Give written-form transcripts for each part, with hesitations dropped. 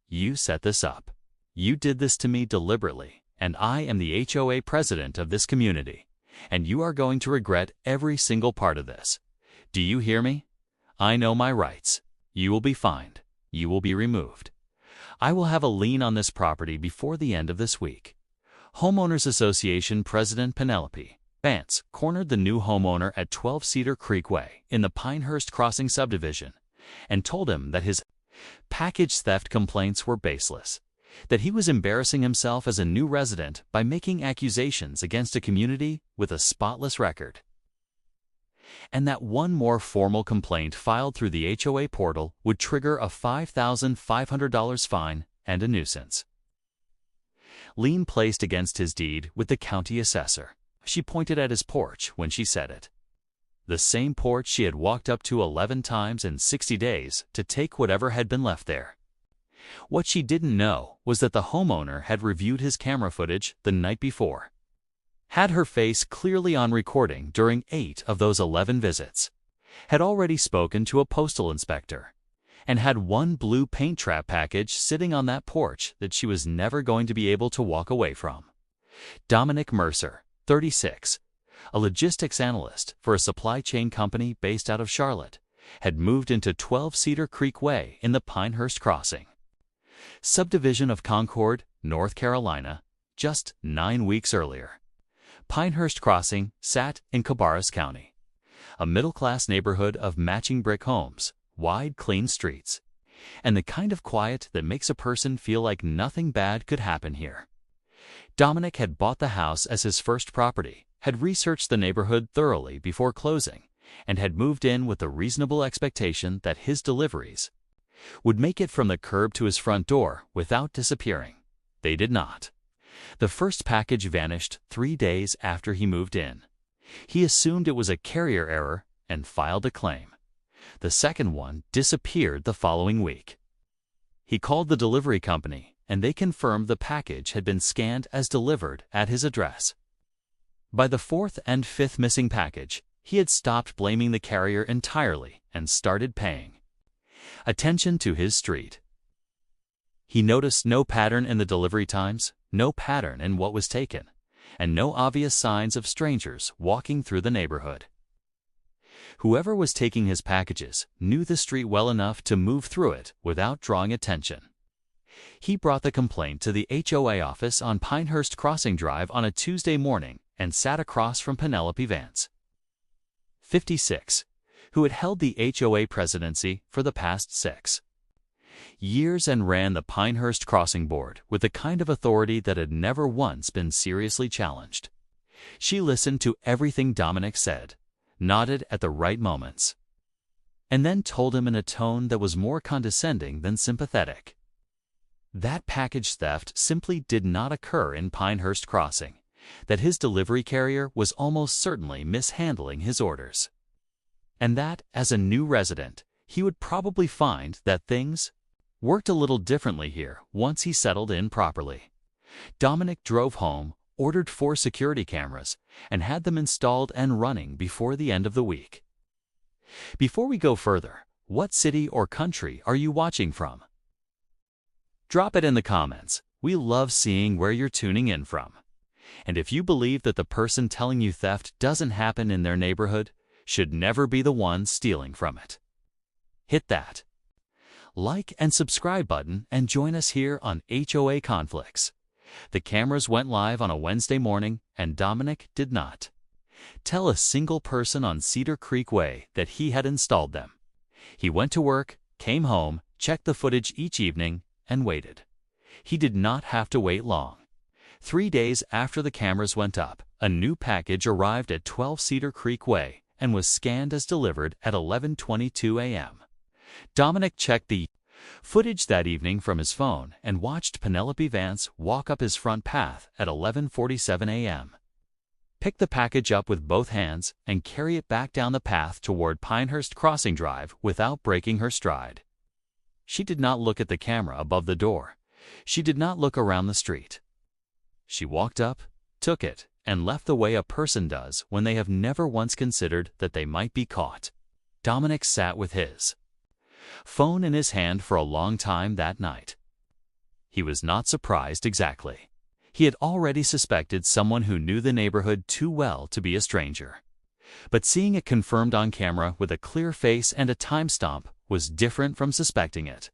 You set this up. You did this to me deliberately, and I am the HOA president of this community, and you are going to regret every single part of this. Do you hear me? I know my rights. You will be fined. You will be removed. I will have a lien on this property before the end of this week." Homeowners Association President Penelope Vance cornered the new homeowner at 12 Cedar Creek Way in the Pinehurst Crossing subdivision and told him that his package theft complaints were baseless, that he was embarrassing himself as a new resident by making accusations against a community with a spotless record, and that one more formal complaint filed through the HOA portal would trigger a $5,500 fine and a nuisance lien placed against his deed with the county assessor. She pointed at his porch when she said it. The same porch she had walked up to 11 times in 60 days to take whatever had been left there. What she didn't know was that the homeowner had reviewed his camera footage the night before, had her face clearly on recording during 8 of those 11 visits, had already spoken to a postal inspector, and had one blue paint trap package sitting on that porch that she was never going to be able to walk away from. Dominic Mercer, 36, a logistics analyst for a supply chain company based out of Charlotte, had moved into 12 Cedar Creek Way in the Pinehurst Crossing subdivision of Concord, North Carolina, just 9 weeks earlier. Pinehurst Crossing sat in Cabarrus County, a middle-class neighborhood of matching brick homes, wide, clean streets, and the kind of quiet that makes a person feel like nothing bad could happen here. Dominic had bought the house as his first property, had researched the neighborhood thoroughly before closing, and had moved in with the reasonable expectation that his deliveries would make it from the curb to his front door without disappearing. They did not. The first package vanished 3 days after he moved in. He assumed it was a carrier error and filed a claim. The second one disappeared the following week. He called the delivery company, and they confirmed the package had been scanned as delivered at his address. By the 4th and 5th missing package, he had stopped blaming the carrier entirely and started paying attention to his street. He noticed no pattern in the delivery times, no pattern in what was taken, and no obvious signs of strangers walking through the neighborhood. Whoever was taking his packages knew the street well enough to move through it without drawing attention. He brought the complaint to the HOA office on Pinehurst Crossing Drive on a Tuesday morning and sat across from Penelope Vance, 56, who had held the HOA presidency for the past 6 years and ran the Pinehurst Crossing Board with the kind of authority that had never once been seriously challenged. She listened to everything Dominic said, nodded at the right moments, and then told him in a tone that was more condescending than sympathetic that package theft simply did not occur in Pinehurst Crossing, that his delivery carrier was almost certainly mishandling his orders, and that, as a new resident, he would probably find that things worked a little differently here once he settled in properly. Dominic drove home, ordered 4 security cameras, and had them installed and running before the end of the week. Before we go further, what city or country are you watching from? Drop it in the comments. We love seeing where you're tuning in from. And if you believe that the person telling you theft doesn't happen in their neighborhood, should never be the one stealing from it, hit that like and subscribe button and join us here on HOA Conflicts. The cameras went live on a Wednesday morning, and Dominic did not tell a single person on Cedar Creek Way that he had installed them. He went to work, came home, checked the footage each evening, and waited. He did not have to wait long. 3 days after the cameras went up, a new package arrived at 12 Cedar Creek Way and was scanned as delivered at 11:22 a.m. Dominic checked the footage that evening from his phone and watched Penelope Vance walk up his front path at 11:47 a.m., pick the package up with both hands, and carry it back down the path toward Pinehurst Crossing Drive without breaking her stride. She did not look at the camera above the door. She did not look around the street. She walked up, took it, and left the way a person does when they have never once considered that they might be caught. Dominic sat with his phone in his hand for a long time that night. He was not surprised exactly. He had already suspected someone who knew the neighborhood too well to be a stranger. But seeing it confirmed on camera with a clear face and a timestamp was different from suspecting it.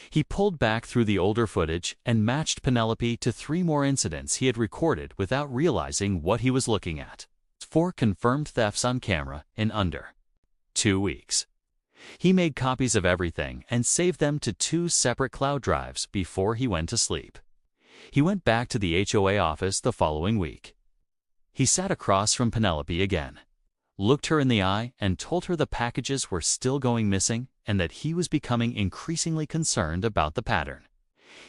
He pulled back through the older footage and matched Penelope to 3 more incidents he had recorded without realizing what he was looking at. 4 confirmed thefts on camera in under 2 weeks. He made copies of everything and saved them to 2 separate cloud drives before he went to sleep. He went back to the HOA office the following week. He sat across from Penelope again, looked her in the eye, and told her the packages were still going missing and that he was becoming increasingly concerned about the pattern.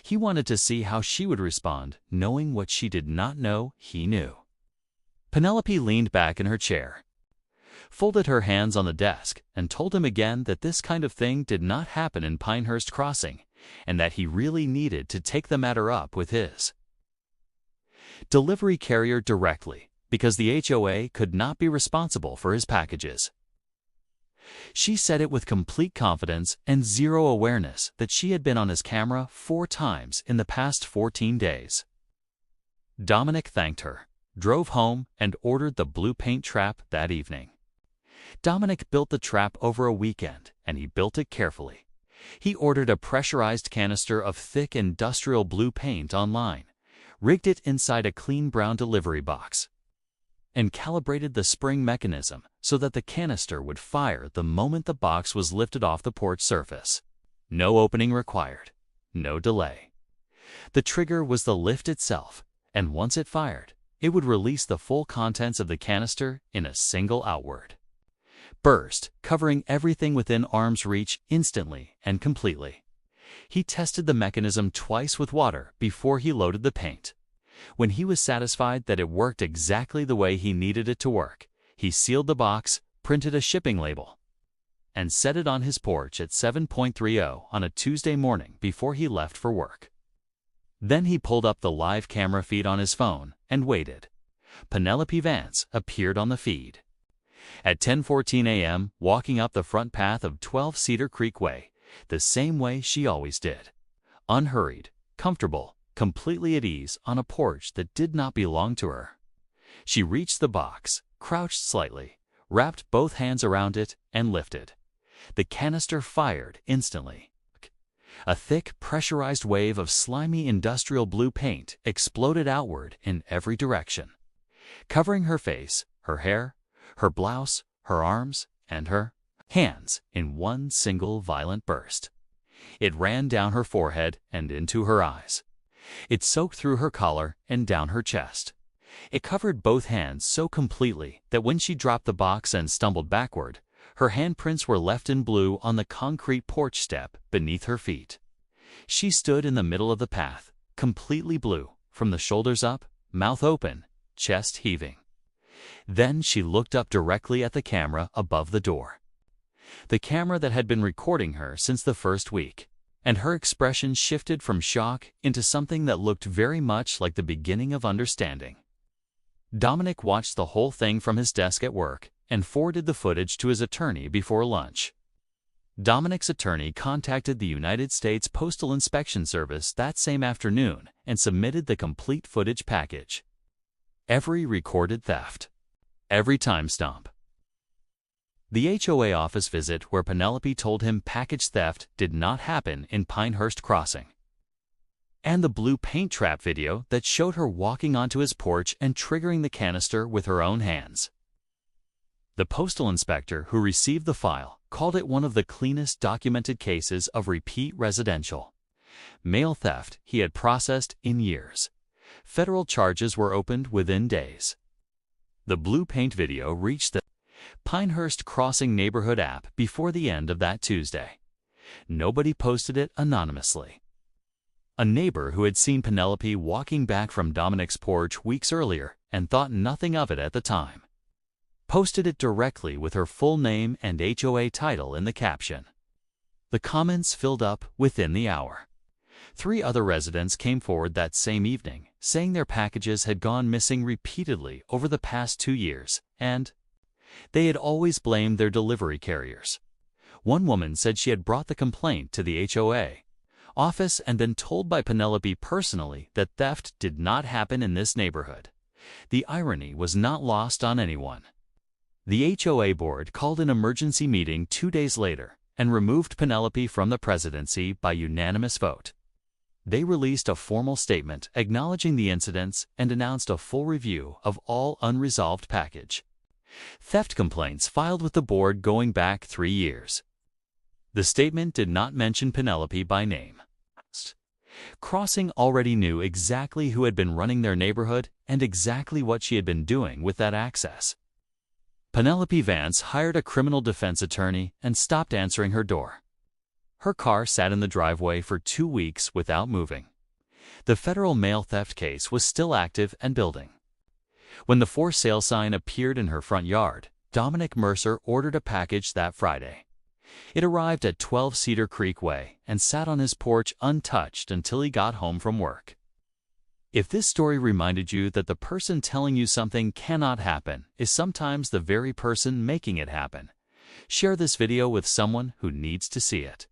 He wanted to see how she would respond, knowing what she did not know he knew. Penelope leaned back in her chair, folded her hands on the desk, and told him again that this kind of thing did not happen in Pinehurst Crossing and that he really needed to take the matter up with his delivery carrier directly, because the HOA could not be responsible for his packages. She said it with complete confidence and zero awareness that she had been on his camera 4 times in the past 14 days. Dominic thanked her, drove home, and ordered the blue paint trap that evening. Dominic built the trap over a weekend, and he built it carefully. He ordered a pressurized canister of thick industrial blue paint online, rigged it inside a clean brown delivery box, and calibrated the spring mechanism so that the canister would fire the moment the box was lifted off the porch surface. No opening required, no delay. The trigger was the lift itself, and once it fired, it would release the full contents of the canister in a single outward burst, covering everything within arm's reach instantly and completely. He tested the mechanism twice with water before he loaded the paint. When he was satisfied that it worked exactly the way he needed it to work, he sealed the box, printed a shipping label, and set it on his porch at 7:30 on a Tuesday morning before he left for work. Then he pulled up the live camera feed on his phone and waited. Penelope Vance appeared on the feed. At 10:14 a.m., walking up the front path of 12 Cedar Creek Way, the same way she always did. Unhurried, comfortable, completely at ease on a porch that did not belong to her. She reached the box, crouched slightly, wrapped both hands around it, and lifted. The canister fired instantly. A thick, pressurized wave of slimy industrial blue paint exploded outward in every direction, covering her face, her hair, her blouse, her arms, and her hands in one single violent burst. It ran down her forehead and into her eyes. It soaked through her collar and down her chest. It covered both hands so completely that when she dropped the box and stumbled backward, her handprints were left in blue on the concrete porch step beneath her feet. She stood in the middle of the path, completely blue, from the shoulders up, mouth open, chest heaving. Then she looked up directly at the camera above the door. The camera that had been recording her since the first week, and her expression shifted from shock into something that looked very much like the beginning of understanding. Dominic watched the whole thing from his desk at work and forwarded the footage to his attorney before lunch. Dominic's attorney contacted the United States Postal Inspection Service that same afternoon and submitted the complete footage package. Every recorded theft, every timestamp. The HOA office visit where Penelope told him package theft did not happen in Pinehurst Crossing, and the blue paint trap video that showed her walking onto his porch and triggering the canister with her own hands. The postal inspector who received the file called it one of the cleanest documented cases of repeat residential mail theft he had processed in years. Federal charges were opened within days. The blue paint video reached the Pinehurst Crossing neighborhood app before the end of that Tuesday. Nobody posted it anonymously. A neighbor who had seen Penelope walking back from Dominic's porch weeks earlier and thought nothing of it at the time posted it directly with her full name and HOA title in the caption. The comments filled up within the hour. 3 other residents came forward that same evening, saying their packages had gone missing repeatedly over the past 2 years, and they had always blamed their delivery carriers. One woman said she had brought the complaint to the HOA, office and been told by Penelope personally that theft did not happen in this neighborhood. The irony was not lost on anyone. The HOA board called an emergency meeting 2 days later and removed Penelope from the presidency by unanimous vote. They released a formal statement acknowledging the incidents and announced a full review of all unresolved package theft complaints filed with the board going back 3 years. The statement did not mention Penelope by name. Crossing already knew exactly who had been running their neighborhood and exactly what she had been doing with that access. Penelope Vance hired a criminal defense attorney and stopped answering her door. Her car sat in the driveway for 2 weeks without moving. The federal mail theft case was still active and building. When the for sale sign appeared in her front yard, Dominic Mercer ordered a package that Friday. It arrived at 12 Cedar Creek Way and sat on his porch untouched until he got home from work. If this story reminded you that the person telling you something cannot happen is sometimes the very person making it happen, share this video with someone who needs to see it.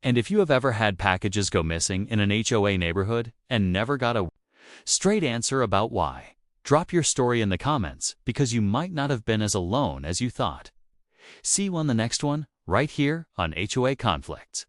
And if you have ever had packages go missing in an HOA neighborhood and never got a straight answer about why, drop your story in the comments because you might not have been as alone as you thought. See you on the next one, right here on HOA Conflicts.